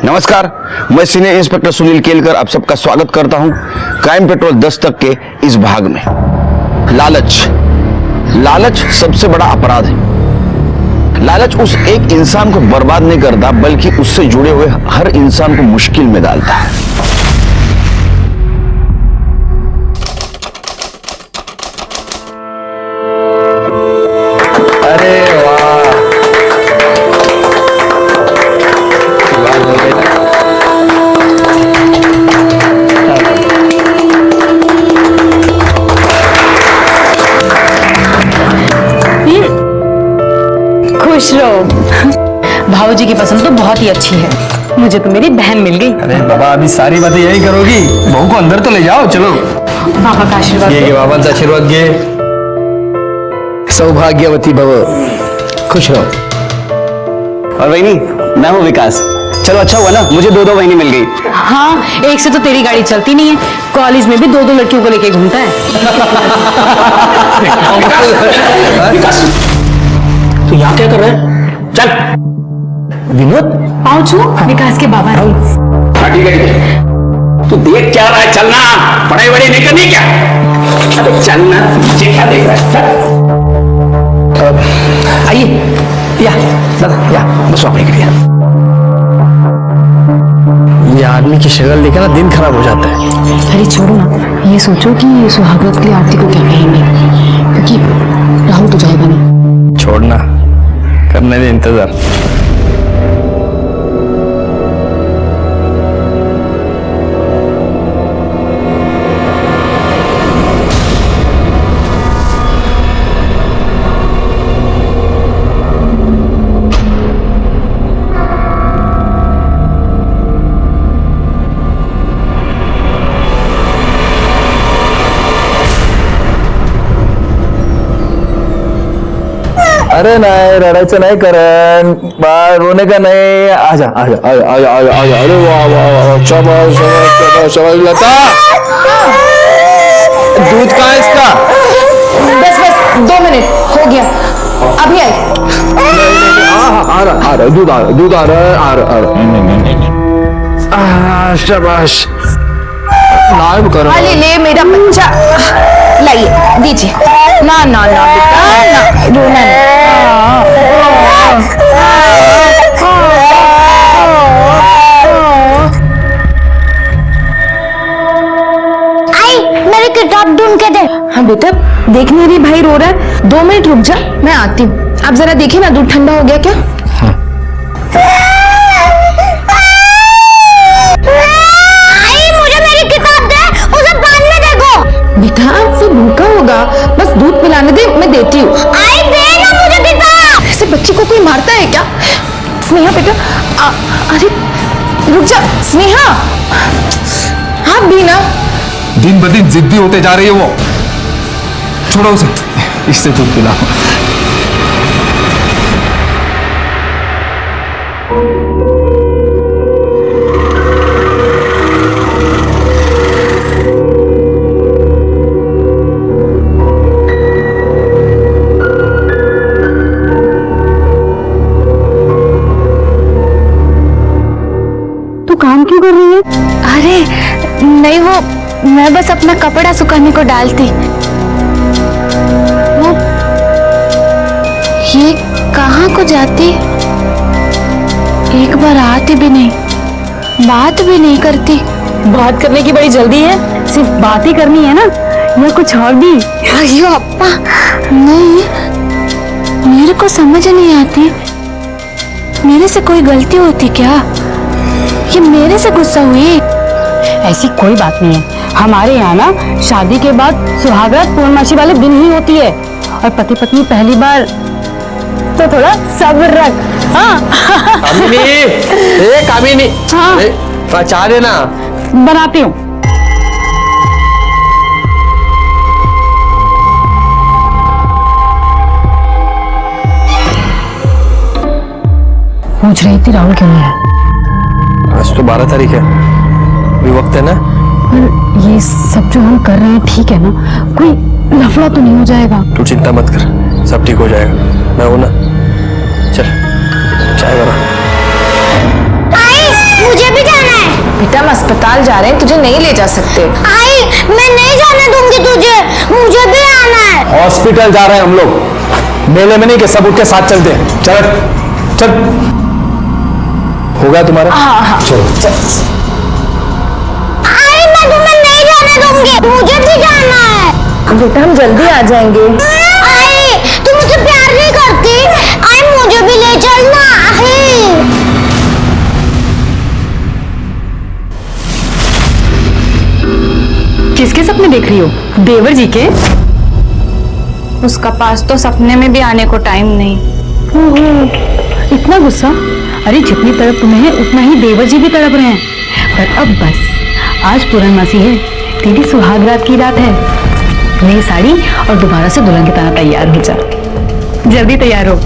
नमस्कार, मैं senior inspector Sunil Kelkar आप सबका स्वागत करता हूं क्राइम पेट्रोल 10 तक के इस भाग में। लालच सबसे बड़ा अपराध है। लालच उस एक इंसान को बर्बाद नहीं करता बल्कि उससे जुड़े हुए हर इंसान को मुश्किल में डालता है। अरे वाह, खुश रहो। भाऊजी की पसंद तो बहुत ही अच्छी है, मुझे तो मेरी बहन मिल गई। अरे बाबा अभी सारी बातें यही करोगी? बहू को अंदर तो ले जाओ। चलो पापा का आशीर्वाद ये बाबांचा आशीर्वाद घे। सौभाग्यवती भव, खुश रहो। और वहीनी, मैं हूँ विकास। चलो अच्छा हुआ ना, मुझे दो वहीनी मिल गई। हाँ, एक से तो तेरी गाड़ी चलती नहीं है, कॉलेज में भी दो लड़कियों को लेके घूमता है। तू यहाँ क्या कर रहा है? चल विनोद, पाँव छू, विकास के बाबा हैं। तू देख क्या रहा है? चलना, पढ़ाई वढ़ाई नहीं करनी क्या? अरे चलना, पीछे क्या देख रहा है? आइए या दादा या बस आपने के लिए। ये आदमी की शक्ल देखे ना दिन खराब हो जाता है। अरे छोड़ो ना, ये सोचो कि सुहागरात के लिए आरती को क्या कहेंगे, क्योंकि राहुल तो जाएगा नहीं। छोड़ना, करने दे इंतजार। अरे नाही रडायचं नाही करण, बाळ रोने का नाही। आजा आजा आजा आजा आजा आजा। अरे वाह वाह वाह, शाबाश शाबाश शाबाश। लता, दूध कहाँ है इसका? बस 2 मिनट हो गया, अभी आई। आ रहा दूध आ रहा। शाबाश। नाम करो। ले मेरा बच्चा, लाइए दीजिए। ना ना ना बेटा, ना रोना आई, मेरी किताब ढूंढ के दे। हाँ बेटा, देख नहीं रही भाई रो रहा है, 2 मिनट रुक जा, मैं आती हूँ। आप जरा देखिए ना, दूध ठंडा हो गया क्या? आई, मुझे मेरी किताब दे, उसे बाद में देखो। बेटा वो भूखा होगा, बस दूध पिलाने दे, मैं देती हूँ। आई दे ना मुझे किताब। ऐसे बच्चे को कोई मारता है क्या? स्नेहा बेटा, अरे रुक जा स्नेहा। हाँ बीना, दिन ब दिन जिद्दी होते जा रही है वो। छोड़ो उसे, इससे दूध पिलाओ। तू काम क्यों कर रही है? अरे नहीं, वो मैं बस अपना कपड़ा सुखाने को डालती। वो ये कहाँ को जाती? एक बार आती भी नहीं, बात भी नहीं करती। बात करने की बड़ी जल्दी है, सिर्फ बात ही करनी है ना, या कुछ और भी? अयो अप्पा, नहीं, मेरे को समझ नहीं आती। मेरे से कोई गलती होती क्या? ये मेरे से गुस्सा हुई? ऐसी कोई बात नहीं है। हमारे यहाँ ना शादी के बाद सुहागरात पूर्णमासी वाले दिन ही होती है, और पति पत्नी पहली बार तो थोड़ा सब्र रख। हाँ कामिनी, ए कामिनी, हाँ चाह देना। बनाती हूँ। पूछ रही थी राहुल क्यों नहीं है? आज तो 12 तारीख है, अभी वक्त है ना। पर ये सब जो हम कर रहे हैं ठीक है ना? कोई लफड़ा तो नहीं हो जाएगा? तू चिंता मत कर, सब ठीक हो जाएगा, मैं हूं ना। चल चाय बना। आई, मुझे अस्पताल जा रहे हैं, तुझे नहीं ले जा सकते। आई, मैं नहीं जाने दूंगी तुझे, मुझे भी आना है। हॉस्पिटल जा रहे हैं हम लोग, मेले में नहीं कि सब उठ के साथ चलते हैं। चल चल, हो गया तुम्हारा? हाँ। चलो चल। आई, मैं तुम्हें नहीं जाने दूंगी, मुझे भी जाना है। बेटा हम जल्दी आ जाएंगे। आई, तुम मुझे प्यार नहीं करती? आई, मुझे भी ले चलना। आई, किसके सपने देख रही हो? देवर जी के? उसका पास तो सपने में भी आने को टाइम नहीं। इतना गुस्सा? अरे जितनी तड़प तुम्हें है उतना ही देवर जी भी तड़प रहे हैं। पर अब बस, आज पूर्णमासी है, तेरी सुहाग रात की रात है। नई साड़ी और दोबारा से दुल्हन की तरह तैयार हो जा। जल्दी तैयार हो।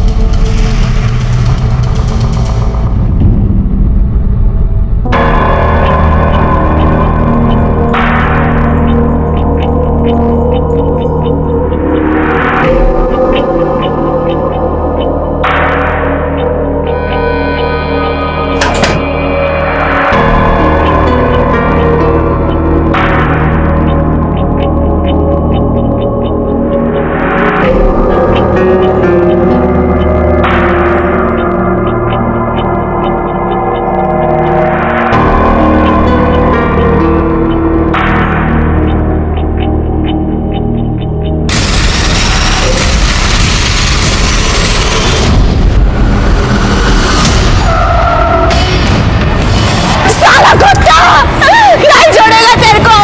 नहीं छोड़ेगा तेरे को,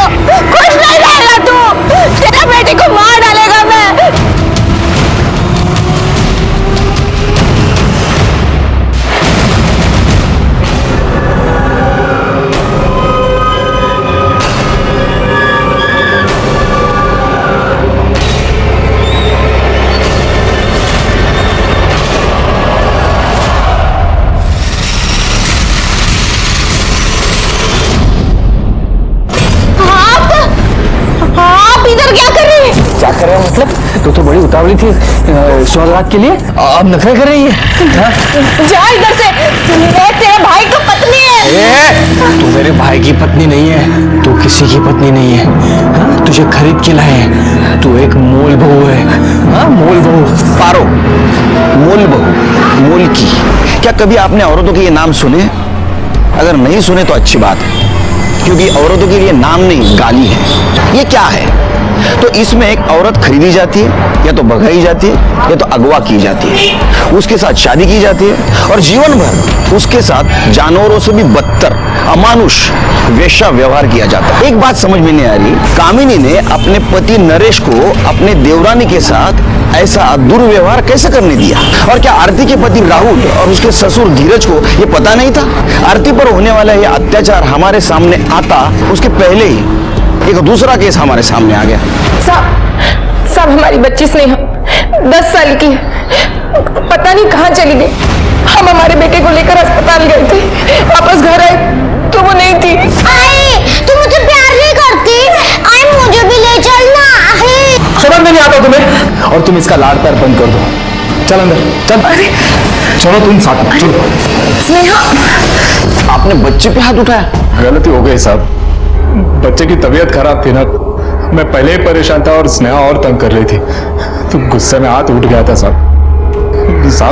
कुछ नहीं रहेगा तू, तेरा बेटी को मार डालेगा मैं। आप इधर क्या कर रही हैं? क्या कर रहे हैं मतलब? तो बड़ी उतावली थी सुहागरात के लिए, अब नखरे कर रही है। हाँ? जा इधर से, मैं तेरे भाई की पत्नी है। तू मेरे भाई की पत्नी नहीं है, तू किसी की पत्नी नहीं है। हाँ? तुझे खरीद के लाए हैं, तू एक मोल बहू है। हाँ, मोल बहू। पारो, मोल बहू, मोल की। क्या कभी आपने औरतों के ये नाम सुने? अगर नहीं सुने तो अच्छी बात है, क्योंकि औरतों के लिए नाम नहीं, गाली है। ये क्या है? तो इसमें एक औरत खरीदी जाती है, या तो भगाई जाती है, या तो अगवा की जाती है, उसके साथ शादी की जाती है और जीवन भर उसके साथ जानवरों से भी बदतर अमानुष वेश्या व्यवहार किया जाता है। एक बात समझ में नहीं आ रही, कामिनी ने अपने पति नरेश को अपने देवरानी के साथ ऐसा दुर्व्यवहार कैसे करने दिया? और क्या आरती के पति राहुल और उसके ससुर धीरज को ये पता नहीं था? आरती पर होने वाला यह अत्याचार हमारे सामने आता उसके पहले ही एक दूसरा केस हमारे सामने आ गया। सब हमारी बच्ची स्नेहा 10 साल की है, पता नहीं कहाँ चली गई। हम हमारे बेटे को लेकर अस्पताल गए थे, वापस घर आए तो वो नहीं थी। आई, तू मुझे प्यार नहीं करती? आई, मुझे भी ले चलना। आई, समझ में नहीं आता तुम्हें? और तुम इसका लाड़ प्यार बंद कर दो। चल अंदर चल। चलो तुम साथ में चलो। स्नेहा, आपने बच्चे पे हाथ उठाया? गलती हो गई साहब, बच्चे की तबीयत खराब थी ना, मैं पहले ही परेशान था और स्नेहा और तंग कर रही थी, तो गुस्से में हाथ उठ गया था साहब।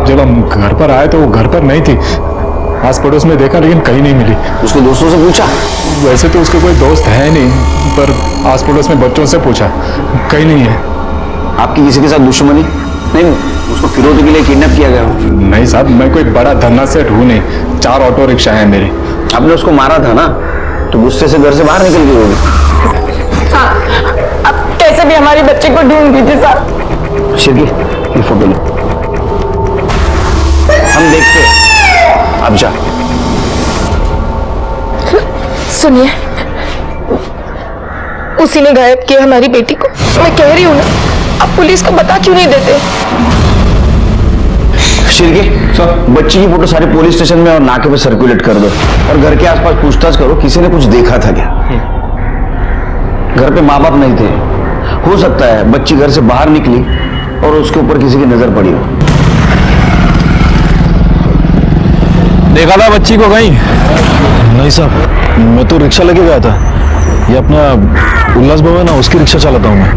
जब हम घर पर आए तो वो घर पर नहीं थी, आस पड़ोस में देखा लेकिन कहीं नहीं मिली। उसके दोस्तों से पूछा? वैसे तो उसके कोई दोस्त है नहीं, पर आस पड़ोस में बच्चों से पूछा, कहीं नहीं है। आपकी किसी के साथ दुश्मनी नहीं? उसको फिरौती के लिए किडनैप किया गया हो? नहीं साहब, मैं कोई बड़ा धन्ना सेठ हूँ नहीं, 4 ऑटो रिक्शा है मेरे। आपने उसको मारा था ना, तो गुस्से से घर से बाहर निकल गई होगी। हाँ, अब कैसे भी हमारे बच्चे को ढूंढ दीजिए साहब। शिरकी, ये फोटो लो, हम देखते हैं। अब जा। सुनिए, उसी ने गायब किया हमारी बेटी को। मैं कह रही हूँ ना, आप पुलिस को बता क्यों नहीं देते? शिरके, बच्ची की फोटो सारे पुलिस स्टेशन में और नाके पे सर्कुलेट कर दो, और घर के आसपास पूछताछ करो किसी ने कुछ देखा था क्या। घर पे माँ बाप नहीं थे, हो सकता है बच्ची घर से बाहर निकली और उसके ऊपर किसी की नजर पड़ी हो। देखा था बच्ची को कहीं? नहीं साहब, मैं तो रिक्शा लेके गया था। ये अपना उल्लास भवन है, उसकी रिक्शा चलाता हूँ मैं।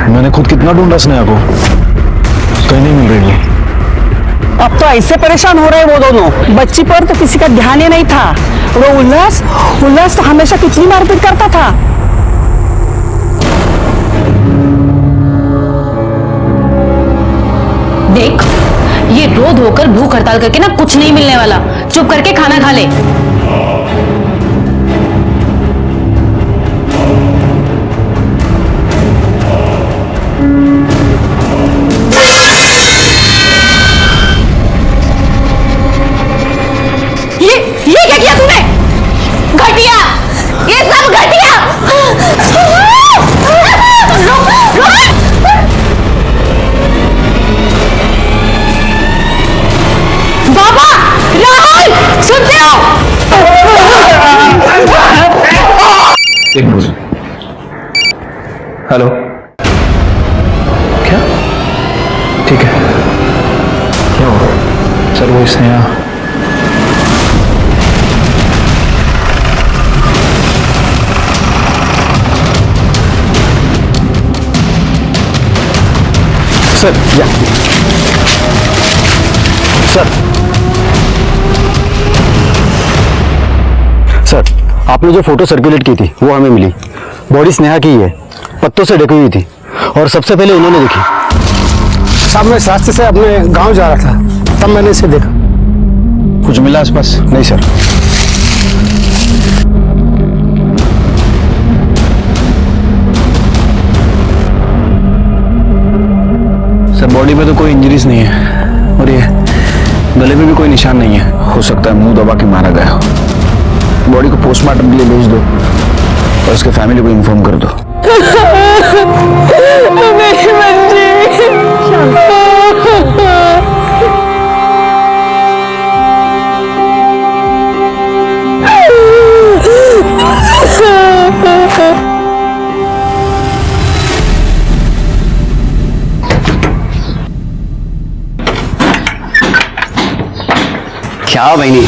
मैंने खुद कितना ढूंढा स्नेहा को, कहीं नहीं मिल रही है। अब तो ऐसे परेशान हो रहे हैं वो दोनों। बच्ची पर तो किसी का ध्यान ही नहीं था। वो उल्लास तो हमेशा कितनी मारपीट करता था। देख, ये रो धोकर भूख हड़ताल करके ना कुछ नहीं मिलने वाला। चुप करके खाना खा ले। ये क्या किया तूने? घटिया, ये सब घटिया। बाबा, राहुल, सुनते हो? एक मिनट। हेलो, क्या? ठीक है, क्या हुआ? सर वो स्नेहा। सर या सर, आपने जो फोटो सर्कुलेट की थी वो हमें मिली। बॉडी स्नेहा की ही है, पत्तों से ढकी हुई थी और सबसे पहले इन्होंने देखी। साहब मैं शास्त्री से अपने गांव जा रहा था, तब मैंने इसे देखा। कुछ मिला आसपास? नहीं सर। सर बॉडी पे तो कोई इंजरीज नहीं है और ये गले में भी कोई निशान नहीं है। हो सकता है मुंह दबा के मारा गया हो। बॉडी को पोस्टमार्टम के लिए भेज दो और उसके फैमिली को इन्फॉर्म कर दो। मेरी बच्ची। क्या बहनी,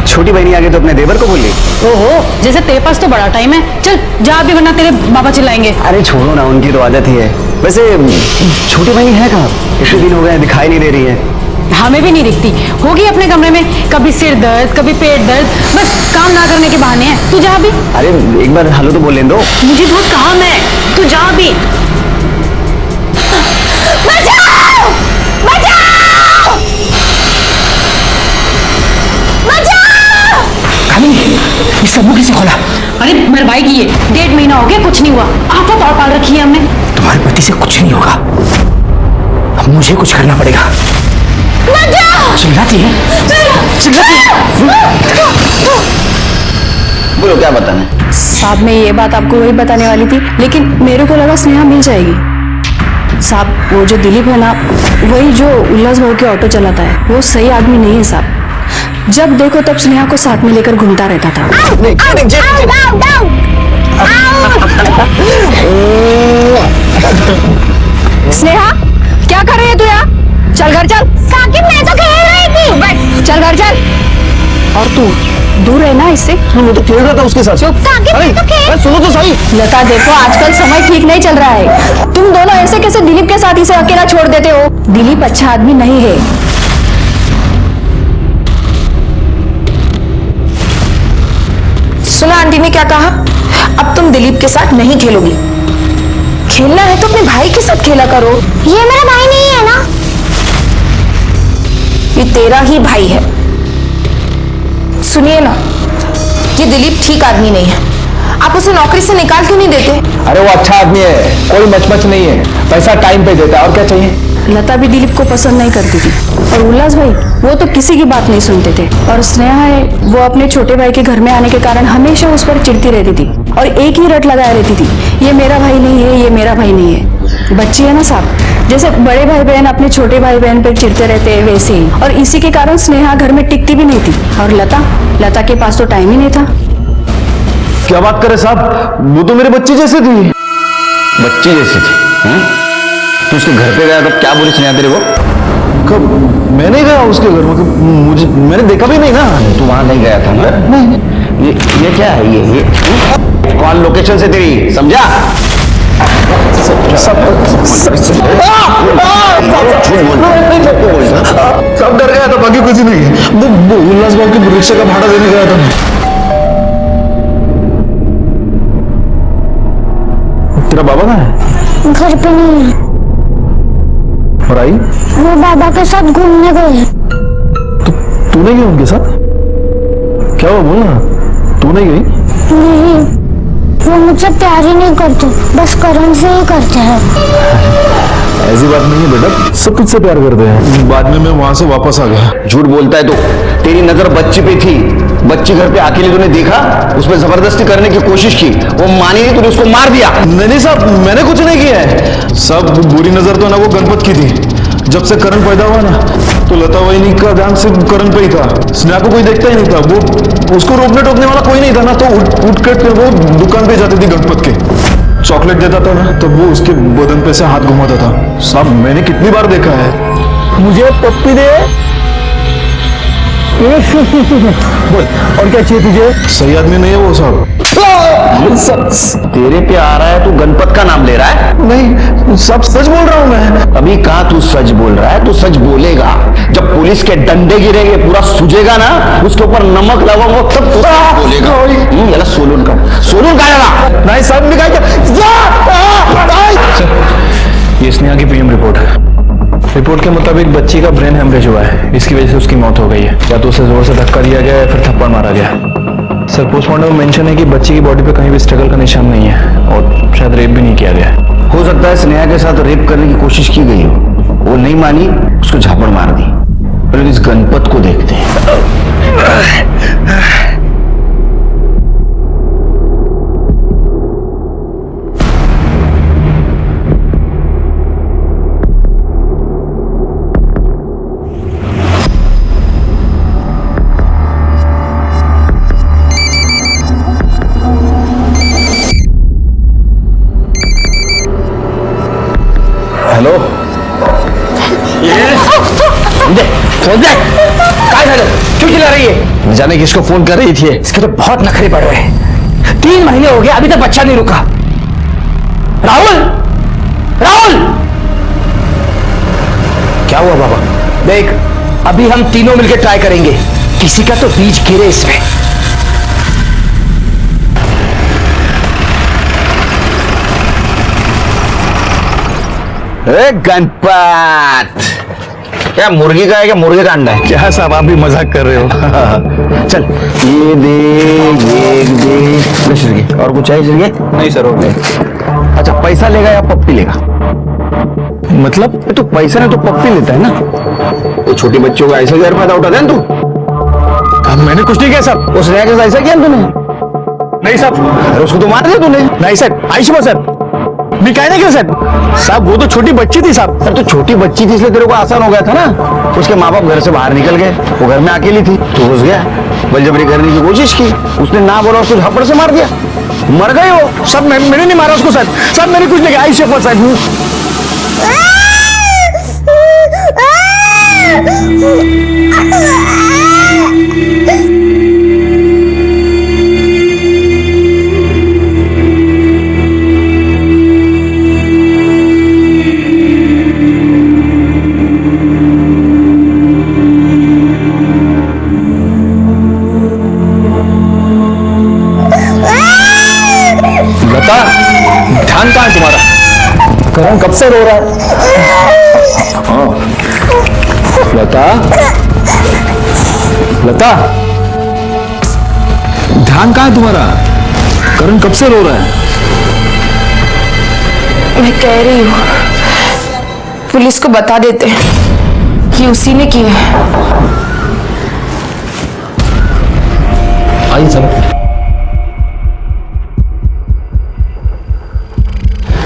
छोटी बहनी आगे तो अपने देवर को बोल ली। ओहो, जैसे तेरे पास तो बड़ा टाइम है। चल जा भी, वरना तेरे बाबा चिल्लाएंगे। अरे छोड़ो ना, उनकी तो आदत ही है। वैसे छोटी बहनी है कहाँ? इतने दिन हो गए दिखाई नहीं दे रही है। हमें भी नहीं दिखती, होगी अपने कमरे में। कभी सिर दर्द, कभी पेट दर्द, बस काम ना करने के बहाने हैं। तू जा भी। अरे एक बार हेलो तो बोल लेने दो। मुझे बहुत काम है, तू जा भी। बचाओ! बचाओ! बचाओ! ये सब किसे खोला? अरे मरवाई की है, 1.5 महीना हो गया, कुछ नहीं हुआ। आफत और पाल रखी है हमने। तुम्हारे पति से कुछ नहीं होगा, अब मुझे कुछ करना पड़ेगा। चिल्लाती है। बोलो क्या बताना? साहब मैं ये बात आपको वही बताने वाली थी, लेकिन मेरे को लगा स्नेहा मिल जाएगी। साहब वो जो दिलीप है ना, वही जो उल्लास भाव के ऑटो चलाता है, वो सही आदमी नहीं है साहब। जब देखो तब स्नेहा को साथ में लेकर घूमता रहता था। स्नेहा क्या कर रही है तू यहाँ? चल घर चल। काकी मैं तो खेल रही थी। चल घर चल। और तू दूर है ना इससे। मैं तो खेल रहा था उसके साथ। काकी मैं तो खेल। सुनो तो सही। लता देखो, आजकल समय ठीक नहीं चल रहा है। तुम दोनों ऐसे कैसे दिलीप के साथ इसे अकेला छोड़ देते हो? दिलीप अच्छा आदमी नहीं है। सुना आंटी ने क्या कहा? अब तुम दिलीप के साथ नहीं खेलोगी। खेलना है तो अपने भाई के साथ खेला करो। ये मेरा भाई नहीं है ना। ये तेरा ही भाई है। सुनिए ना, ये दिलीप ठीक आदमी नहीं है। आप उसे नौकरी से निकाल क्यों नहीं देते? अरे वो अच्छा आदमी है, कोई मचमच नहीं है, पैसा टाइम पे देता है, और क्या चाहिए? लता भी दिलीप को पसंद नहीं करती थी, और उल्लास भाई वो तो किसी की बात नहीं सुनते थे। और स्नेहा है, वो अपने छोटे भाई के घर में आने के कारण हमेशा उस पर चिढ़ती रहती थी और एक ही रट लगाए रहती थी, ये मेरा भाई नहीं है, ये मेरा भाई नहीं है। बच्ची है ना साहब, जैसे बड़े भाई बहन अपने छोटे भाई बहन पर चिढ़ते रहते हैं वैसे ही। और इसी के कारण स्नेहा घर में टिकती भी नहीं थी। और लता के पास तो टाइम ही नहीं था। क्या बात करे साहब, वो तो मेरे बच्चे जैसे थी। बच्ची जैसी थी? तू उसके घर पे गया तब क्या बोली स्नेहा तेरे को? कब? मैं नहीं गया उसके घर में, मुझे मैंने देखा भी नहीं ना। तू वहां नहीं गया था ना? ये क्या है? ये कॉल लोकेशन से तेरी, समझा? सब डर गया था, बाकी कुछ नहीं। वो उल्लास बाबू की रिक्शा का भाड़ा देने गया था मैं। तेरा बाबा कहाँ है? घर पे नहीं है, और आई? वो बाबा के साथ घूमने गए हैं। तू नहीं गई उनके साथ? क्या हुआ, बोलना। तू नहीं गई? नहीं, वो मुझसे प्यार ही नहीं करते, बस करण से ही करते हैं। ऐसी बात नहीं है बेटा, सब तुझसे प्यार करते हैं। बाद में मैं वहां से वापस आ गया। झूठ बोलता है तो। तेरी नजर बच्ची पे थी, बच्ची घर पे अकेले तूने देखा, उस पर जबरदस्ती करने की कोशिश की, वो मानी नहीं, तूने उसको मार दिया। नहीं साहब, मैंने कुछ नहीं किया है। सब बुरी नजर तो ना वो गणपत की थी। जब से करण पैदा हुआ ना, तो लता वहीनी का ध्यान सिर्फ करण पे ही था। स्नेहा को कोई देखता ही नहीं था। वो उसको रोकने टोकने वाला कोई नहीं था ना, तो उठ के वो दुकान पे जाती थी गणपत के। चॉकलेट देता था ना, तो वो उसके बदन पे से हाथ घुमाता था। साहब मैंने कितनी बार देखा है। मुझे पप्पी दे। बोल, और क्या चाहिए तुझे? सही आदमी नहीं है वो साहब। तेरे पे आ रहा है, तू गणपत का नाम ले रहा है? नहीं, सब सच बोल रहा हूँ मैं। अभी कहा तू सच बोल रहा है, तू सच बोलेगा। जब पुलिस के डंडे गिरेंगे, पूरा सूझेगा ना, उसके ऊपर नमक लगाऊंगा, तब तू सच बोलेगा। याला सोलून का नहीं साहब, निकाल के। ये स्नेहा की पीएम रिपोर्ट है। रिपोर्ट के मुताबिक बच्ची का ब्रेन हेमरेज हुआ है, इसकी वजह से उसकी मौत हो गई है। या तो उसे जोर से धक्का दिया गया या फिर थप्पड़ मारा गया। सर पोस्टमार्टम में मेंशन है कि बच्ची की बॉडी पे कहीं भी स्ट्रगल का निशान नहीं है और शायद रेप भी नहीं किया गया है। हो सकता है स्नेहा के साथ रेप करने की कोशिश की गई हो, वो नहीं मानी, उसको झापड़ मार दी। पहले इस गणपत को देखते हैं। हेलो, फोन दे। काय झालं? क्यों चिल्ला रही है? न जाने किसको फोन कर रही थी। इसके तो बहुत नखरे पड़ रहे हैं। 3 महीने हो गए, अभी तक बच्चा नहीं रुका। राहुल, राहुल, क्या हुआ बाबा? देख, अभी हम तीनों मिलकर ट्राई करेंगे, किसी का तो बीज गिरे इसमें। गणपत, क्या मुर्गी का है, क्या मुर्गे का अंडा है? क्या साहब, आप भी मजाक कर रहे हो? चल ये दे, ये दे। श्रीगे, और कुछ चाहिए श्रीगे? नहीं सर, हो गए। अच्छा, पैसा लेगा या पप्पी लेगा? मतलब तो पैसा नहीं तो पप्पी लेता है ना। तो छोटी बच्चों को ऐसे घर पैदा उठा दे तू। मैंने कुछ नहीं किया साहब। उस रेया के साथ ऐसा किया तूने? नहीं साहब। अरे उसको तो मार दिया तूने। नहीं सर, आयुष्मा सर, मैं कहने क्यों सर? साहब वो तो छोटी बच्ची थी साहब। अरे तो छोटी बच्ची थी इसलिए तेरे को आसान हो गया था ना। उसके माँ बाप घर से बाहर निकल गए, वो घर में अकेली थी, तो घुस गया, बलजबरी करने की कोशिश की, उसने ना बोला, उसको झपड़ से मार दिया, मर गई वो। सब मैंने नहीं मारा उसको सर। सब मैंने कुछ नहीं किया। आयुष्मा सर, लता, ध्यान कहाँ है तुम्हारा? करण कब से रो रहा है? लता, लता, ध्यान कहाँ है तुम्हारा? करण कब से रो रहा है? मैं कह रही हूँ, पुलिस को बता देते कि उसी ने किया है। आई सब।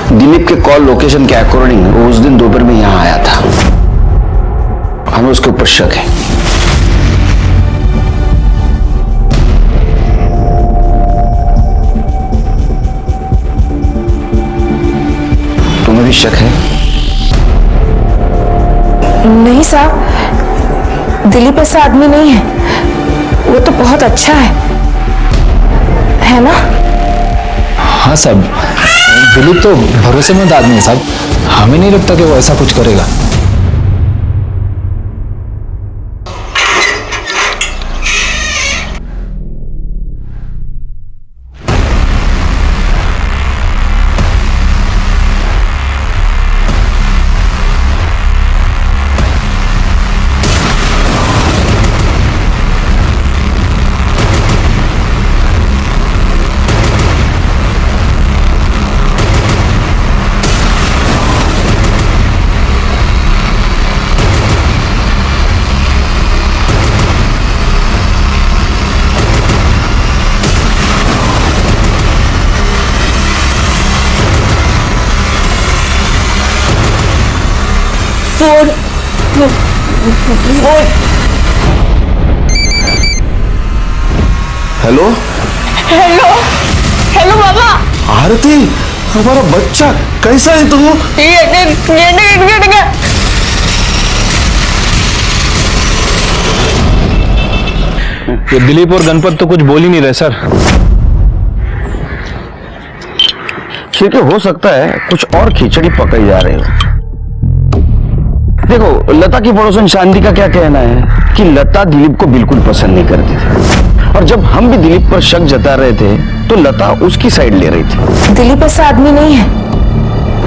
दिलीप के कॉल लोकेशन के अकॉर्डिंग वो उस दिन दोपहर में यहां आया था। हमें उसके ऊपर शक है। तुम्हें भी शक है? नहीं साहब, दिलीप ऐसा आदमी नहीं है, वो तो बहुत अच्छा है। है ना? हाँ साहब, दिलीप तो भरोसेमंद आदमी है साहब, हमें नहीं लगता कि वो ऐसा कुछ करेगा। हेलो हेलो हेलो बाबा। आरती, हमारा बच्चा कैसा है तू? ये दिलीप और गणपत तो कुछ बोल ही नहीं रहे सर। ठीक है, हो सकता है कुछ और खिचड़ी पकाई जा रही हो। देखो, लता की पड़ोसन शांति का क्या कहना है कि लता दिलीप को बिल्कुल पसंद नहीं करती थी, और जब हम भी दिलीप पर शक जता रहे थे तो लता उसकी साइड ले रही थी। दिलीप ऐसा आदमी नहीं है,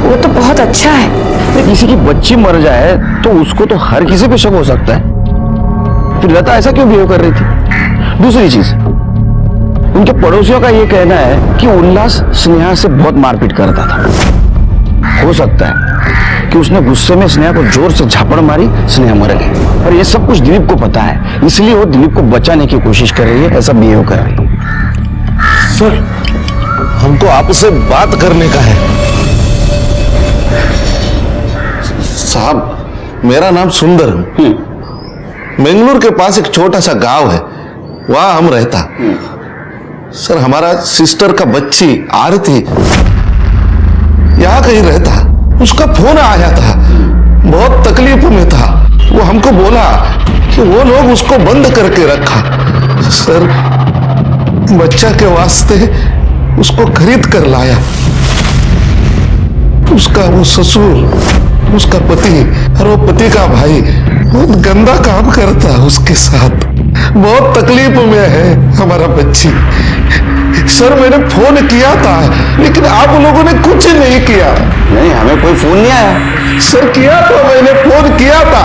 वो तो बहुत अच्छा है। किसी की बच्ची मर जाए तो उसको तो हर किसी पे शक हो सकता है, फिर लता ऐसा क्यों बिहेव कर रही थी? दूसरी चीज, उनके पड़ोसियों का यह कहना है कि उल्लास स्नेहा से बहुत मारपीट करता था। हो सकता है कि उसने गुस्से में स्नेहा को जोर से झापड़ मारी, स्नेहा मर गई, और ये सब कुछ दिलीप को पता है, इसलिए वो दिलीप को बचाने की कोशिश कर रही है, ऐसा बिहेव कर रही है। सर, हमको आपसे बात करने का है। साहब, मेरा नाम सुंदर है। बेंगलुरु के पास एक छोटा सा गांव है, वहां हम रहता। सर, हमारा सिस्टर का बच्ची आरती यहाँ कहीं रहता, उसका फोन आया था, बहुत तकलीफ में था। वो हमको बोला कि वो लोग उसको बंद करके रखा। सर, बच्चा के वास्ते उसको खरीद कर लाया। उसका वो ससुर, उसका पति और वो पति का भाई बहुत गंदा काम करता है उसके साथ। बहुत तकलीफ में है हमारा बच्ची। सर, मैंने फोन किया था, लेकिन आप लोगों ने कुछ नहीं किया। नहीं, हमें कोई फोन नहीं आया। सर, किया था, मैंने फोन किया था।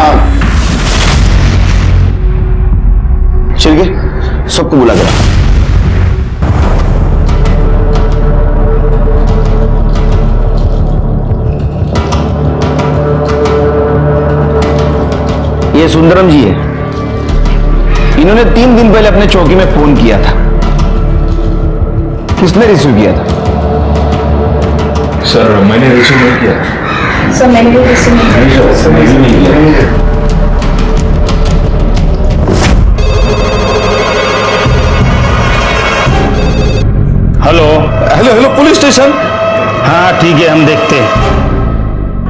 चलिए, सबको बुला दो। ये सुंदरम जी है, इन्होंने 3 दिन पहले अपने चौकी में फोन किया था। किसने रिसीव किया था? सर, मैंने रिसीव नहीं किया। सर, मैंने भी रिसीव नहीं किया। Hello hello hello, police station. हाँ ठीक है, हम देखते हैं।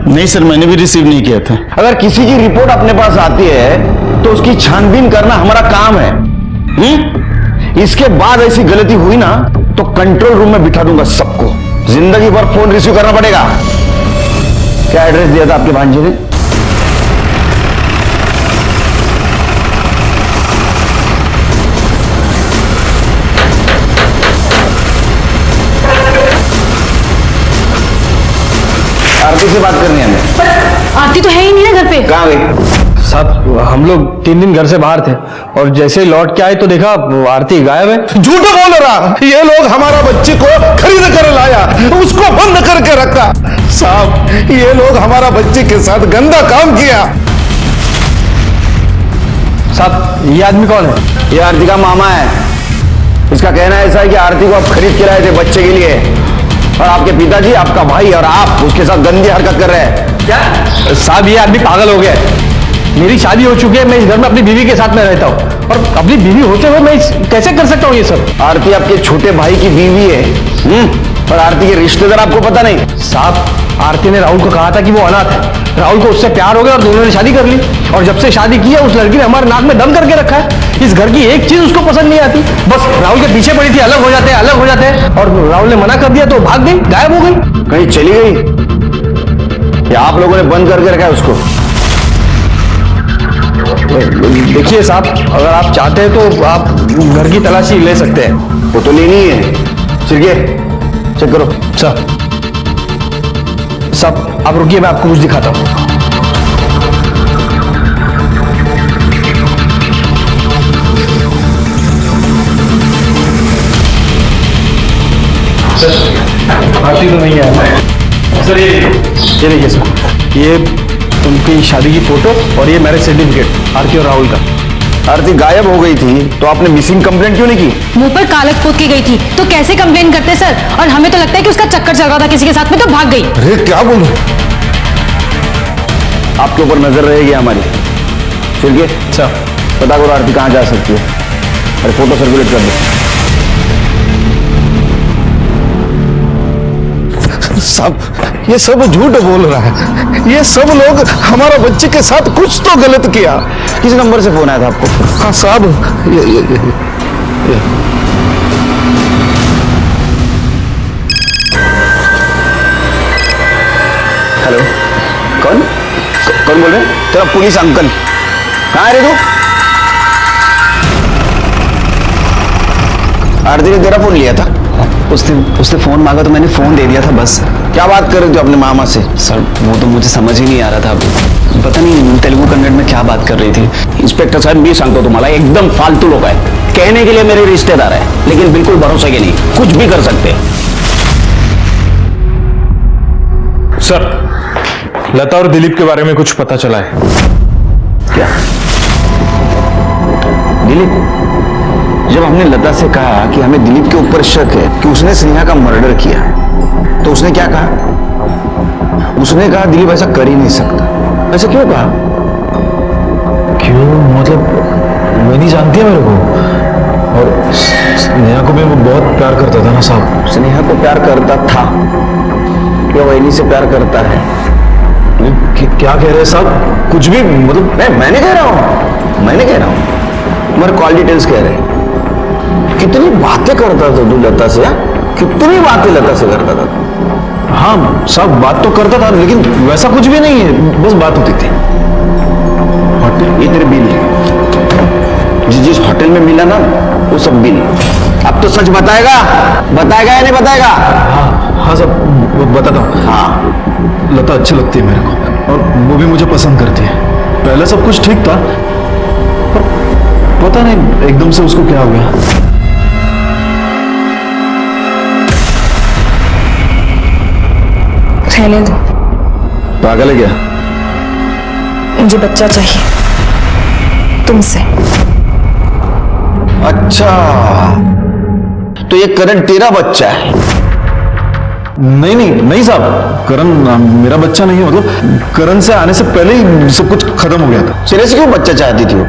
नहीं सर, मैंने भी रिसीव नहीं किया था। अगर किसी की रिपोर्ट अपने पास आती है तो उसकी छानबीन करना हमारा काम है। इसके बाद ऐसी गलती हुई ना तो कंट्रोल रूम में बिठा दूंगा सबको, जिंदगी भर फोन रिसीव करना पड़ेगा। क्या एड्रेस दिया था आपके भांजे ने? आरती से बात करनी है हमें। आरती तो है ही नहीं ना घर पे। कहाँ गई? साहब, हम लोग 3 दिन घर से बाहर थे और जैसे ही लौट के आए तो देखा वो आरती गायब है। झूठ बोल रहा, ये लोग हमारा बच्ची को खरीद कर लाया, उसको बंद करके रखा। साहब, ये लोग हमारा बच्ची के साथ गंदा काम किया। साहब, ये आदमी कौन है? ये आरती का मामा है। इसका कहना ऐसा है कि आरती को आप खरीद के लाए थे बच्चे के लिए, और आपके पिताजी, आपका भाई और आप उसके साथ गंदी हरकत कर रहे हैं। क्या? साहब, ये आदमी पागल हो गया है। मेरी शादी हो चुकी है, मैं इस घर में अपनी बीवी के साथ में रहता हूँ, और अपनी बीवी होते हुए मैं कैसे कर सकता हूँ ये सब? आरती आपके छोटे भाई की बीवी है, और आरती के रिश्तेदार आपको पता नहीं? साहब, आरती ने राहुल को कहा था कि वो अनाथ है। राहुल को उससे प्यार हो गया और दोनों ने शादी कर ली, और जब से शादी की है उस लड़की ने हमारे नाक में दम करके रखा है। इस घर की एक चीज उसको पसंद नहीं आती, बस राहुल के पीछे पड़ी थी, अलग हो जाते हैं अलग हो जाते हैं, और राहुल ने मना कर दिया तो भाग गई, गायब हो गई। कहीं चली गई या आप लोगों ने बंद करके रखा है उसको? देखिए साहब, अगर आप चाहते हैं तो आप घर की तलाशी ले सकते हैं। वो तो लेनी ही है। सिर्गे चेक करो। साहब आप रुकिए, मैं आपको कुछ दिखाता हूँ। आरती तो नहीं है सर। ये देखिए सर, ये उनकी शादी की फोटो और ये मैरिज सर्टिफिकेट आरती और राहुल का। आरती गायब हो गई थी तो आपने मिसिंग कंप्लेंट क्यों नहीं की? मुंह पर कालक पोत के गई थी तो कैसे कंप्लेन करते सर? और हमें तो लगता है कि उसका चक्कर चल रहा था किसी के साथ में तो भाग गई। अरे क्या बोलूं? आपके ऊपर नजर रहेगी हमारी। सिर्गे अच्छा पता करो आरती कहाँ जा सकती है। अरे फोटो सर्कुलेट कर दो। साहब ये सब झूठ बोल रहा है। ये सब लोग हमारा बच्चे के साथ कुछ तो गलत किया। किस नंबर से फोन आया था आपको? हाँ साहब ये। हेलो, कौन कौन बोल रहे हैं? तेरा पुलिस अंकल कहाँ है रे तू? आरती ने तेरा फोन लिया था? उसने फोन मांगा तो मैंने फोन दे दिया था बस। क्या बात कर रहे थे अपने मामा से? सर वो तो मुझे समझ ही नहीं आ रहा था, पता नहीं तेलुगु कन्नड़ में क्या बात कर रही थी। इंस्पेक्टर साहब मी सांगतो तुम्हाला, एकदम फालतू लोग हैं। कहने के लिए मेरे रिश्तेदार है लेकिन बिल्कुल भरोसे के नहीं, कुछ भी कर सकते हैं। सर लता और दिलीप के बारे में कुछ पता चला है? क्या दिलीप? जब हमने लता से कहा कि हमें दिलीप के ऊपर शक है कि उसने स्नेहा का मर्डर किया, तो उसने क्या कहा? उसने कहा दिलीप ऐसा कर ही नहीं सकता। ऐसा क्यों कहा? क्यों मतलब वो नहीं जानती है मेरे को, और स्नेहा को भी वो बहुत प्यार करता था ना साहब। स्नेहा को प्यार करता था या वैली से प्यार करता है? क्या कह रहे हैं साहब? कुछ भी मतलब मैंने कह रहा हूं तुम्हारे कॉल डिटेल्स कह रहे हैं। कितनी बातें करता था तू लता से? कितनी बातें लता से करता था? हाँ साहब बात तो करता था लेकिन वैसा कुछ भी नहीं है, बस बात होती थी। ये तेरे बिल, जिस होटल में मिला ना वो सब बिल। अब तो सच बताएगा या नहीं बताएगा? हाँ साहब बताता हूँ। हाँ लता अच्छी लगती है मेरे को, और वो भी मुझे पसंद करती है। पहले सब कुछ ठीक था, पर पता नहीं एकदम से उसको क्या हो गया। रहने दो, पागल है क्या? मुझे बच्चा चाहिए तुमसे। अच्छा तो ये करण तेरा बच्चा है? नहीं साहब, करण मेरा बच्चा नहीं है। मतलब करण से आने से पहले ही सब कुछ खत्म हो गया था। सिरे से क्यों बच्चा चाहती थी वो?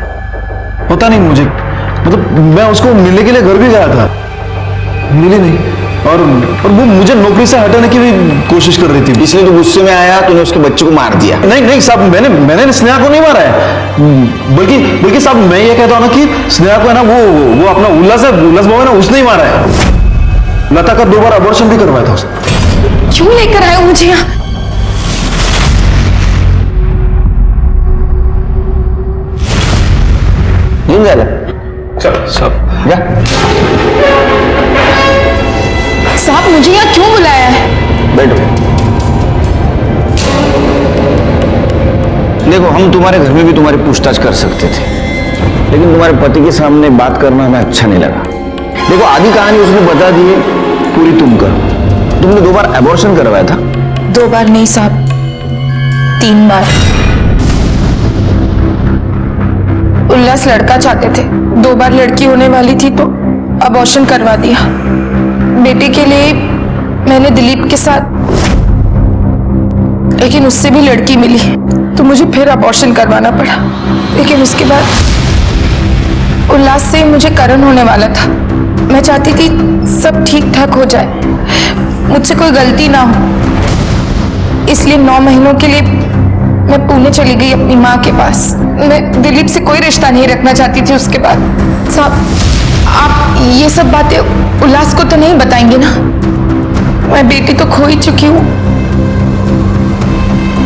पता नहीं मुझे, मतलब मैं उसको मिलने के लिए घर भी गया था, मिली नहीं, और वो मुझे नौकरी से हटाने की भी कोशिश कर रही थी। इसलिए तो गुस्से में आया, तूने उसके बच्चे को मार दिया? नहीं साहब, मैंने स्नेहा को नहीं मारा है। बल्कि साहब मैं ये कहता हूँ ना कि स्नेहा को है ना वो अपना उल्लास बाबू है ना, उसने ही मारा है। लता का 2 बार अबॉर्शन भी करवाया था उसने। क्यों लेकर आए हो मुझे यहाँ? नहीं जा चलो सब जा। साहब मुझे यहाँ क्यों बुलाया है? बैठो। देखो हम तुम्हारे घर में भी तुम्हारी पूछताछ कर सकते थे, लेकिन तुम्हारे पति के सामने बात करना हमें अच्छा नहीं लगा। देखो आधी कहानी उसने बता दी है, पूरी तुम करो। तुमने 2 बार एबॉर्शन करवाया था? 2 बार नहीं साहब, 3 बार। उल्लास लड़का चाहते थे, 2 बार लड़की होने वाली थी तो अबॉर्शन करवा दिया। बेटे के लिए मैंने दिलीप के साथ, लेकिन उससे भी लड़की मिली तो मुझे फिर अबॉर्शन करवाना पड़ा। लेकिन उसके बाद उल्लास से मुझे करण होने वाला था। मैं चाहती थी सब ठीक ठाक हो जाए, मुझसे कोई गलती ना हो। इसलिए 9 महीनों के लिए मैं पुणे चली गई अपनी माँ के पास। मैं दिलीप से कोई रिश्ता नहीं रखना चाहती थी उसके बाद। साहब, आप ये सब बातें उल्लास को तो नहीं बताएंगे ना? मैं बेटी तो खो ही चुकी हूँ,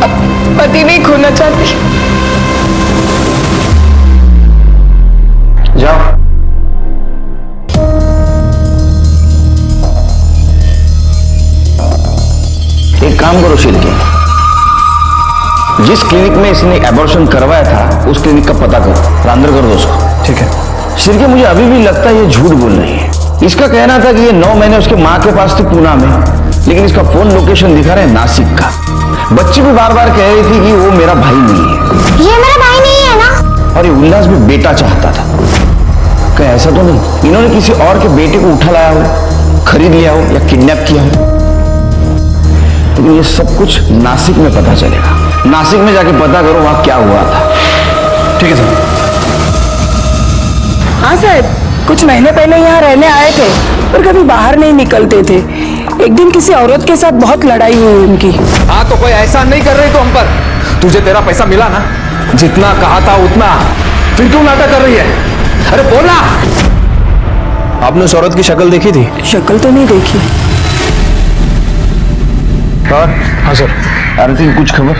अब पति नहीं खोना चाहती। जाओ। एक काम करो शिल्की, जिस क्लिनिक में इसने एबॉर्शन करवाया था उस क्लिनिक का पता करो, ट्रांसफर कर दो उसको। ठीक है। शिल्की, मुझे अभी भी लगता है ये झूठ बोल रही है। इसका कहना था कि ये 9 महीने उसके माँ के पास थी पूना में, लेकिन इसका फोन लोकेशन दिखा रहे हैं नासिक का। बच्ची भी बार बार कह रही थी कि वो मेरा भाई नहीं है। ये मेरा भाई नहीं है ना? और ये उल्लास भी बेटा चाहता था। कहीं ऐसा तो नहीं इन्होंने किसी और के बेटे को उठा लाया हो, खरीद लिया हो या किडनैप किया हो? लेकिन ये सब कुछ नासिक में पता चलेगा। नासिक में जाके पता करो वहां क्या हुआ था। ठीक है सर। हाँ साहब, कुछ महीने पहले यहाँ रहने आए थे पर कभी बाहर नहीं निकलते थे। एक दिन किसी औरत के साथ बहुत लड़ाई हुई उनकी। हाँ तो कोई एहसान नहीं कर रही तो हम पर? तुझे तेरा पैसा मिला ना, जितना कहा था उतना, फिर क्यों नाटक कर रही है? अरे बोला। आपने उस औरत की शक्ल देखी थी? शक्ल तो नहीं देखी। और हाँ सर। आरती की कुछ खबर?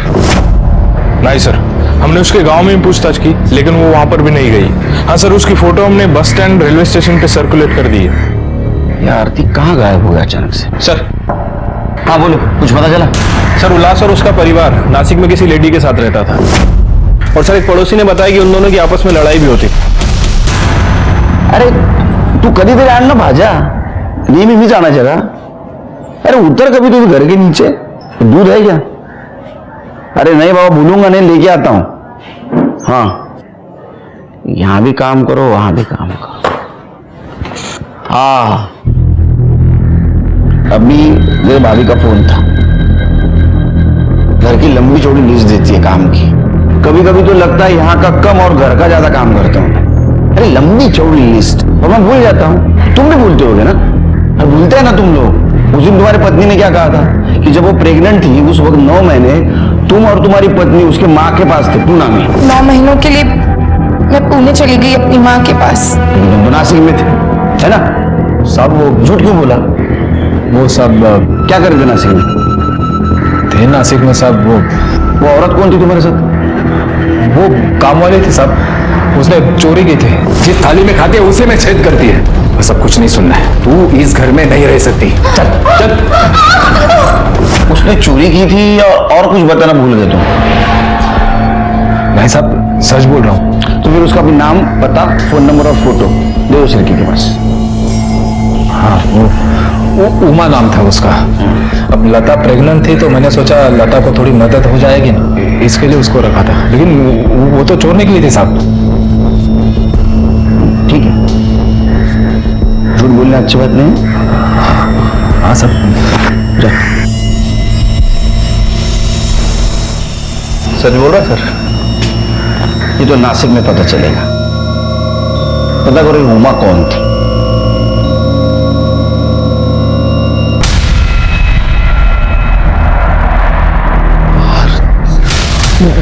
नहीं सर, हमने उसके गांव में भी पूछताछ की लेकिन वो वहां पर भी नहीं गई। हाँ सर, उसकी फोटो हमने बस स्टैंड रेलवे स्टेशन पे सर्कुलेट कर दी है। ये आरती कहाँ गायब हो गया अचानक से? सर। हाँ बोलो, कुछ पता चला? सर, उल्लास और उसका परिवार नासिक में किसी लेडी के साथ रहता था और सर एक पड़ोसी ने बताया कि उन दोनों की आपस में लड़ाई भी होती। अरे तू कधी तरी आण ना भाज्या, नेहमी मीच आणायच्या का? अरे उतर कभी तो घर के नीचे, दूध है क्या? अरे नहीं बाबा, भूलूंगा नहीं, लेके आता हूं। हाँ, यहां भी काम करो वहां भी काम करो। हाँ, अभी मेरे भाभी का फोन था। घर की लंबी चौड़ी लिस्ट देती है काम की। कभी कभी तो लगता है यहाँ का कम और घर का ज्यादा काम करता हूँ। अरे लंबी चौड़ी लिस्ट, और मैं भूल जाता हूँ। तुम भी भूलते होगे ना? भूलते हैं ना तुम लोग। उस दिन तुम्हारी पत्नी ने क्या कहा था कि जब वो प्रेग्नेंट थी उस वक्त 9 महीने तुम और तुम्हारी पत्नी उसके माँ के पास थे पूना में। 9 महीनों के लिए मैं पुणे चली गई अपनी माँ के पास। लेकिन तुम तो नासिक में थे, है ना? सब वो झूठ क्यों बोला? वो सब क्या कर रहे थे नासिक में? थे नासिक में साहब। वो औरत कौन थी तुम्हारे साथ? वो काम वाले थे साहब, उसने चोरी की थी। जिस थाली में खाती है उसे में छेद करती है। सब कुछ नहीं सुनना है, तू इस घर में नहीं रह सकती। चल चल। उसने चोरी की थी और कुछ बताना भूल गए तुम? नहीं साहब, सच बोल रहा हूँ। तो फिर उसका भी नाम, पता, फोन नंबर और फोटो दो शिल्की के पास। हाँ, वो उमा नाम था उसका। अब लता प्रेग्नेंट थी तो मैंने सोचा लता को थोड़ी मदद हो जाएगी ना, इसके लिए उसको रखा था। लेकिन वो तो चोर निकली थी साहब। ठीक है, झूठ बोलना अच्छी बात नहीं। हाँ सर। जा। सच बोल रहा सर? ये तो नासिक में पता चलेगा। पता करो उमा कौन थी।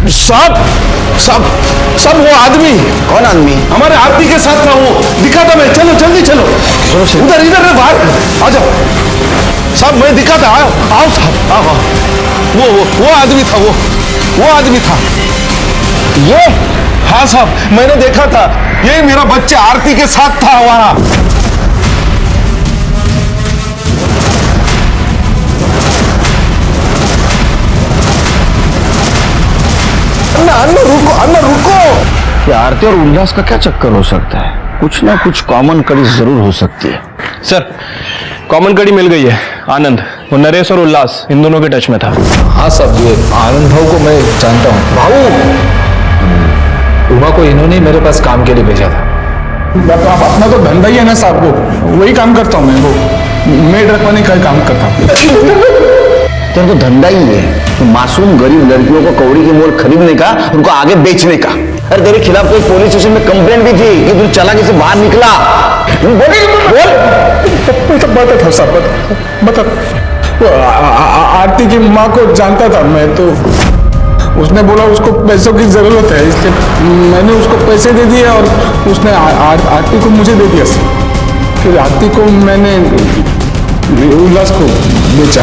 साहब साहब साहब, वो आदमी। कौन आदमी? हमारे आरती के साथ था, वो दिखा था मैं। चलो जल्दी चलो, उधर इधर बाहर आ जाओ। साहब मैं दिखा था, आओ साहब, आओ। वो आदमी था, वो आदमी था ये। हाँ साहब, मैंने देखा था, ये मेरा बच्चा आरती के साथ था वहां। अन्ना रुको। ये आरती और उल्लास का क्या चक्कर हो सकता है? कुछ ना कुछ कॉमन कड़ी जरूर हो सकती है। सर, कॉमन कड़ी मिल गई है। आनंद, वो नरेश और उल्लास इन दोनों के टच में था। हाँ साहब, ये आनंद भाव को मैं जानता हूँ। भाऊ, उमा को इन्होंने मेरे पास काम के लिए भेजा था। तो आप अपना तो धंधा ही है ना साहब, वो वही काम करता हूँ मैं। वो मेड रखवाने का काम करता हूँ। तेरा तो धंधा ही है तो मासूम गरीब लड़कियों को कौड़ी के मोल खरीदने का, उनको आगे बेचने का। अरे तेरे खिलाफ तो पुलिस स्टेशन में कंप्लेंट भी थी कि तू चालाकी से बाहर निकला। बोल। बता था साहब, बता। आरती की माँ को जानता था मैं, तो उसने बोला उसको पैसों की जरूरत है, इसलिए मैंने उसको पैसे दे दिए और उसने आरती को मुझे दे दिया सर। फिर आरती को मैंने उल्लास को बेचा।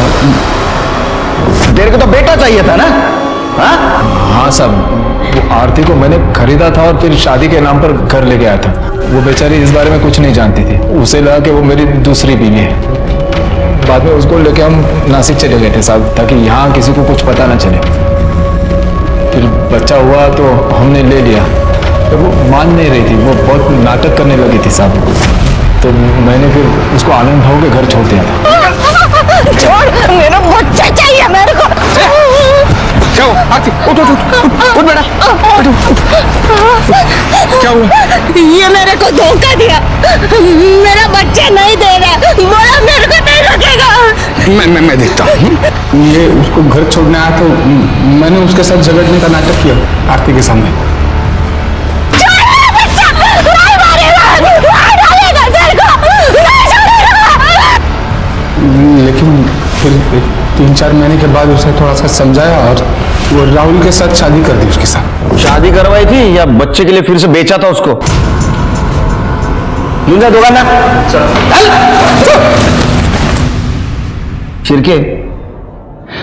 तेरे को तो बेटा चाहिए था ना? हाँ साहब, वो आरती को मैंने खरीदा था और फिर शादी के नाम पर घर लेके आया था। वो बेचारी इस बारे में कुछ नहीं जानती थी, उसे लगा कि वो मेरी दूसरी बीवी है। बाद में उसको लेके हम नासिक चले गए थे साहब, ताकि यहाँ किसी को कुछ पता ना चले। फिर बच्चा हुआ तो हमने ले लिया, तो वो मान नहीं रही थी, वो बहुत नाटक करने लगी थी साहब। तो मैंने फिर उसको आनंद भाव के घर छोड़ दिया था। छोड़, मेरा बच्चा चाहिए मेरे को। क्या हुआ? आरती, उठ उठ उठ उठ बेटा। क्या हुआ? ये मेरे को धोखा दिया, मेरा बच्चा नहीं दे रहा, बोला मेरे को नहीं रखेगा। मैं देखता हूँ। ये उसको घर छोड़ने आया तो मैंने उसके साथ झगड़ने का नाटक किया आरती के सामने। लेकिन फिर 3-4 महीने के बाद उसे थोड़ा सा समझाया और वो राहुल के साथ शादी कर दी उसके साथ। शादी करवाई थी या बच्चे के लिए फिर से बेचा था उसको? लूंगा दोगा ना? शिरके,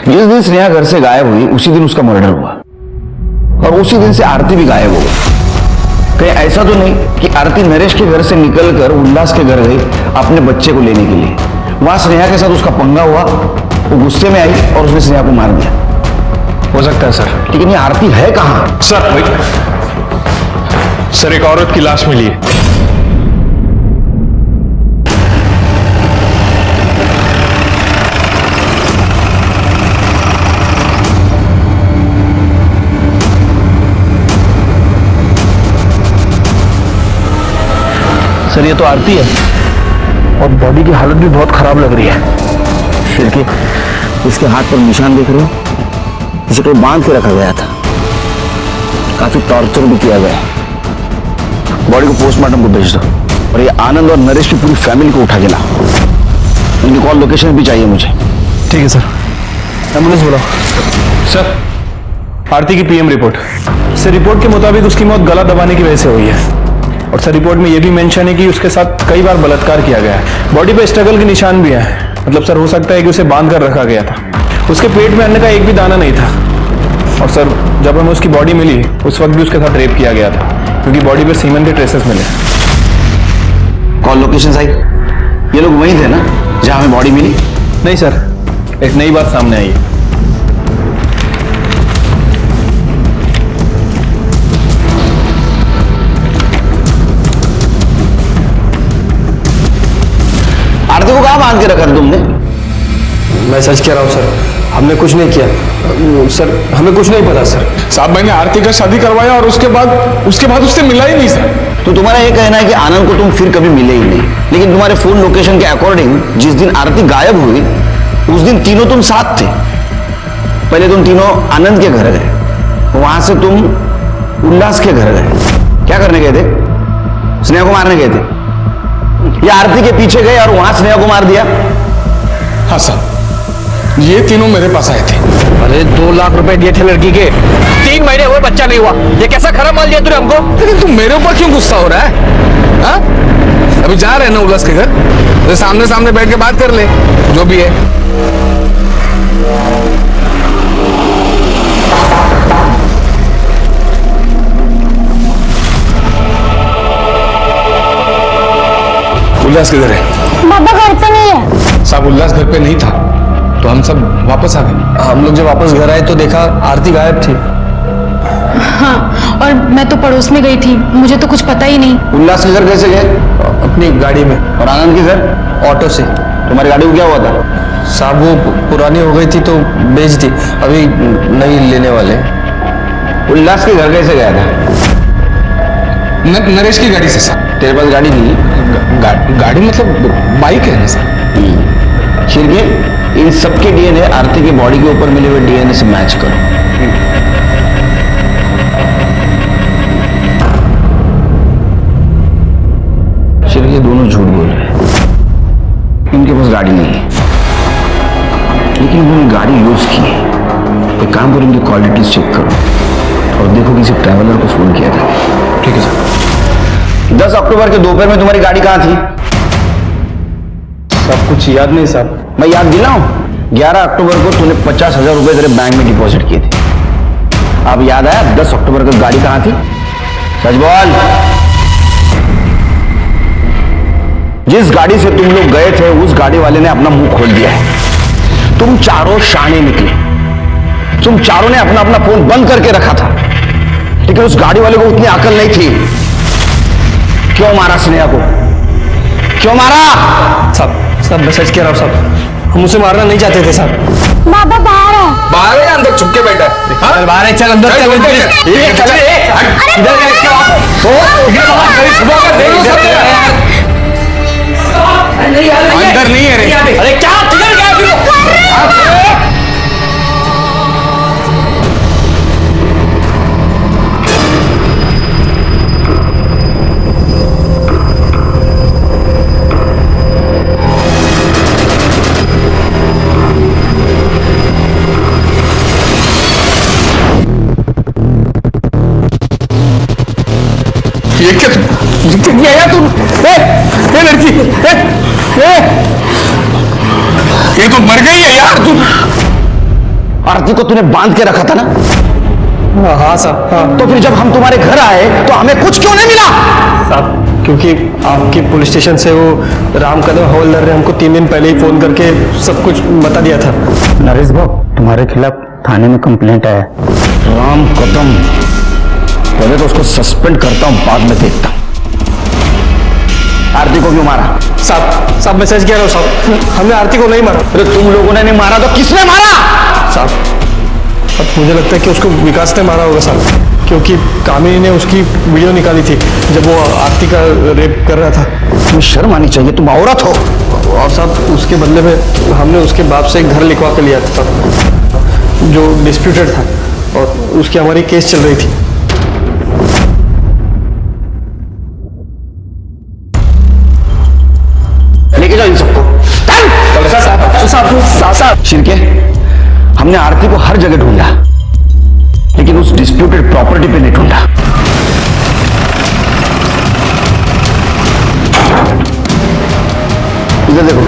जिस दिन स्नेहा घर से गायब हुई उसी दिन उसका मर्डर हुआ और उसी दिन से आरती भी गायब हो गई। कहीं ऐसा तो नहीं कि आरती नरेश के घर से निकलकर उल्लास के घर गई अपने बच्चे को लेने के लिए? वहां स्नेहा के साथ उसका पंगा हुआ, वो गुस्से में आई और उसने स्नेहा को मार दिया। हो सकता है सर। लेकिन ये आरती है कहां? सर एक औरत की लाश मिली है। सर ये तो आरती है और बॉडी की हालत भी बहुत खराब लग रही है। शिरके, इसके हाथ पर निशान देख रहे हो? इसे कोई बांध के रखा गया था, काफी टॉर्चर भी किया गया। बॉडी को पोस्टमार्टम को भेज दो और ये आनंद और नरेश की पूरी फैमिली को उठा के लाओ। उनकी कॉल लोकेशन भी चाहिए मुझे। ठीक है सर। एम्बुलेंस बुलाओ। सर, आरती की पीएम रिपोर्ट। सर रिपोर्ट के मुताबिक उसकी मौत गला दबाने की वजह से हुई है और सर रिपोर्ट में यह भी मेंशन है कि उसके साथ कई बार बलात्कार किया गया है। बॉडी पे स्ट्रगल के निशान भी है, मतलब सर हो सकता है कि उसे बांध कर रखा गया था। उसके पेट में अन्न का एक भी दाना नहीं था और सर जब हमें उसकी बॉडी मिली उस वक्त भी उसके साथ रेप किया गया था, क्योंकि बॉडी पे सीमेंट के ट्रेसेस मिले। Call location I? ये लोग वहीं थे ना जहां हमें बॉडी मिली? नहीं सर, एक नई बात सामने आई है। आरती को कहां बांध के रखा था तुमने? मैं सच कह रहा हूँ सर, हमने कुछ नहीं किया सर, हमें कुछ नहीं पता सर। साहब मैंने आरती का शादी करवाया और उसके बाद उससे मिला ही नहीं सर। तो तुम्हारा ये कहना है कि आनंद को तुम फिर कभी मिले ही नहीं, लेकिन तुम्हारे फोन लोकेशन के अकॉर्डिंग जिस दिन आरती गायब हुई उस दिन तीनों तुम साथ थे। पहले तुम तीनों आनंद के घर गए, वहां से तुम उल्लास के घर गए। क्या करने गए थे? स्नेहा को मारने गए थे या आरती के पीछे गए और वहां स्नेहा को मार दिया? हाँ सर, ये तीनों मेरे पास आए थे। अरे 2 लाख रुपए दिए थे लड़की के, 3 महीने हुए बच्चा नहीं हुआ। ये कैसा खराब माल दिया तूने हमको? लेकिन तुम मेरे ऊपर क्यों गुस्सा हो रहा है? हाँ? अभी जा रहे हैं ना उल्लास के घर, तो सामने सामने बैठ के बात कर ले जो भी है। उल्लास किधर है? बाबा घर पे नहीं है। साहब उल्लास घर पे नहीं था तो हम सब वापस आ गए। हम लोग जब वापस घर आए तो देखा आरती गायब थी। हाँ, और मैं तो पड़ोस में गई थी, मुझे तो कुछ पता ही नहीं। उल्लास के घर कैसे गए? अपनी गाड़ी में। और आनंद के घर? ऑटो से। तुम्हारी गाड़ी को क्या हुआ था? साहब वो पुरानी हो गई थी तो बेच दी, अभी नहीं लेने वाले। उल्लास के घर कैसे गया था? नरेश की गाड़ी से सर। तेरे पास गाड़ी नहीं? गाड़ी मतलब बाइक है ना सर। शिरके, इन सबके डीएनए आरती की बॉडी के ऊपर मिले हुए डीएनए से मैच करो। शिरके दोनों झूठ बोल रहे हैं, इनके पास गाड़ी नहीं है। इन्होंने गाड़ी यूज की है। एक काम करो, इनकी कॉल डिटेल्स चेक करो और देखो किसी ट्रैवलर को फोन किया था। ठीक है सर। 10 अक्टूबर के दोपहर में तुम्हारी गाड़ी कहां थी? सब कुछ याद नहीं साहब। मैं याद दिलाऊं, 11 अक्टूबर को तूने 50,000 रुपए तेरे बैंक में डिपॉजिट किए थे। अब याद आया 10 अक्टूबर को गाड़ी कहां थी? सच बोल। जिस गाड़ी से तुम लोग गए थे उस गाड़ी वाले ने अपना मुंह खोल दिया है। तुम चारों शाने निकले, तुम चारों ने अपना अपना फोन बंद करके रखा था, लेकिन उस गाड़ी वाले को उतनी अकल नहीं थी। क्यों मारा स्नेहा को? क्यों मारा? साहब मैसेज कह रहा हूँ साहब, हम उसे मारना नहीं चाहते थे साहब। बाबा बाहर है। बाहर है या अंदर छुप के बैठा है? चल बाहर है, चल अंदर चल। अंदर नहीं है रे। अरे क्या किधर गया फिर? ये क्या किया यार तुम? ए लड़की, ये तो मर गई है यार तुम। आरती को तूने बांध के रखा था ना? हाँ साहब, हाँ। तो फिर जब हम तुम्हारे घर आए तो हमें कुछ क्यों नहीं मिला? साहब क्योंकि आपके पुलिस स्टेशन से वो राम कदम हवलदार ने हमको 3 दिन पहले ही फोन करके सब कुछ बता दिया था। नरेश बाबू, तुम्हारे खिलाफ थाने में कंप्लेंट है। राम कदम, पहले तो उसको सस्पेंड करता हूं, बाद में देखता हूं। आरती को क्यों मारा? साहब मैसेज कह रहा हूँ साहब, हमने आरती को नहीं मारा। अरे तुम लोगों ने नहीं मारा तो किसने मारा? साहब अब मुझे लगता है कि उसको विकास ने मारा होगा साहब, क्योंकि कामिनी ने उसकी वीडियो निकाली थी जब वो आरती का रेप कर रहा था। तुम्हें शर्म आनी चाहिए, तुम औरत हो। और साहब उसके बदले में हमने उसके बाप से एक घर लिखवा के लिया था साहब, जो डिस्प्यूटेड था, और उसकी हमारी केस चल रही थी। लेके जाओ इन सबको। साहब शिरके, हमने आरती को हर जगह ढूंढा, लेकिन उस डिस्प्यूटेड प्रॉपर्टी पे नहीं ढूंढा। इधर देखो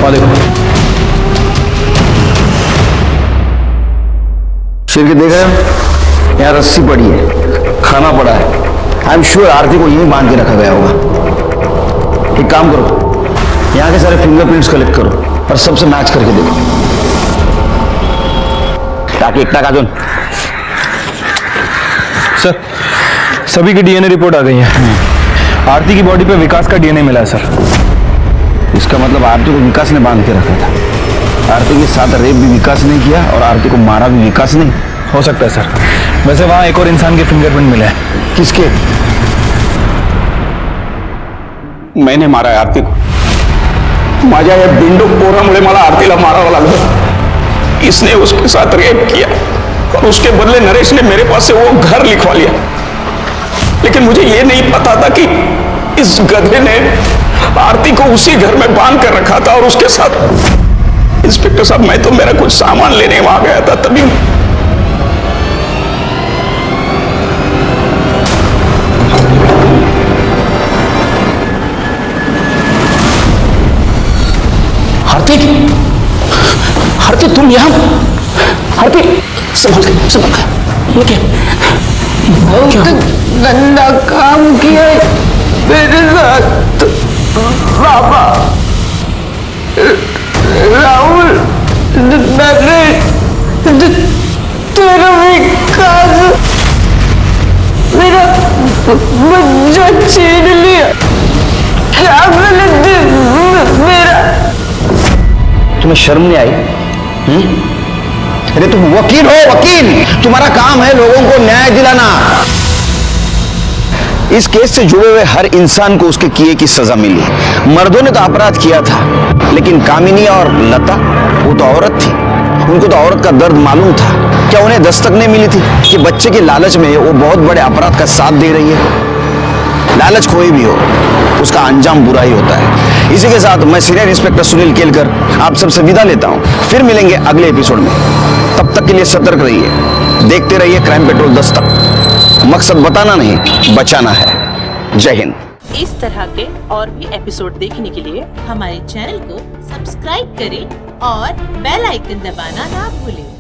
और देखो। शिरके देख रहे हो, यहाँ रस्सी पड़ी है, खाना पड़ा है। आई एम श्योर आरती को यहीं बांध के रखा गया होगा। एक काम करो, यहाँ के सारे फिंगरप्रिंट्स कलेक्ट करो और सबसे मैच करके देखो, ताकि एक काजून। सर सभी की डीएनए रिपोर्ट आ गई है। आरती की बॉडी पे विकास का डीएनए मिला है सर। इसका मतलब आरती को विकास ने बांध के रखा था। आरती के साथ रेप भी विकास ने किया और आरती को मारा भी विकास ने। हो सकता है सर। वैसे वहां एक और इंसान के फिंगरप्रिंट मिले हैं। किसके? मैंने मारा है आरती को। माझ्या या बिंडो पोरामुळे मला आरतीला मारावं लागलं। इसने उसके साथ रेप किया और उसके बदले नरेश ने मेरे पास से वो घर लिखवा लिया। लेकिन मुझे ये नहीं पता था कि इस गधे ने आरती को उसी घर में बांध कर रखा था और उसके साथ। इंस्पेक्टर साहब, मैं तो मेरा कुछ सामान लेने वहां गया था, तभी आरती तुम यहाँ? आरती संभल के, ये क्या? बहुत गंदा काम किया मेरे साथ बाबा। राहुल, नरेश, तेरा विकास मेरा बच्चा छीन लिया। क्या गलती मेरा? तुम्हें शर्म नहीं आई? अरे तुम वकील हो, वकील। तुम्हारा काम है लोगों को न्याय दिलाना। इस केस से जुड़े हुए हर इंसान को उसके किए की सजा मिली। मर्दों ने तो अपराध किया था, लेकिन कामिनी और लता, वो तो औरत थी। उनको तो औरत का दर्द मालूम था। क्या उन्हें दस्तक नहीं मिली थी कि बच्चे के लालच में वो बहुत बड़े अपराध का साथ दे रही है? लालच कोई भी हो, उसका अंजाम बुरा ही होता है। इसी के साथ मैं सीनियर इंस्पेक्टर सुनील केलकर आप सबसे विदा लेता हूं। फिर मिलेंगे अगले एपिसोड में। तब तक के लिए सतर्क रहिए, देखते रहिए क्राइम पेट्रोल दस्तक। मकसद बताना नहीं, बचाना है। जय हिंद। इस तरह के और भी एपिसोड देखने के लिए हमारे चैनल को सब्सक्राइब करें और बेल आइकन दबाना ना भूलें।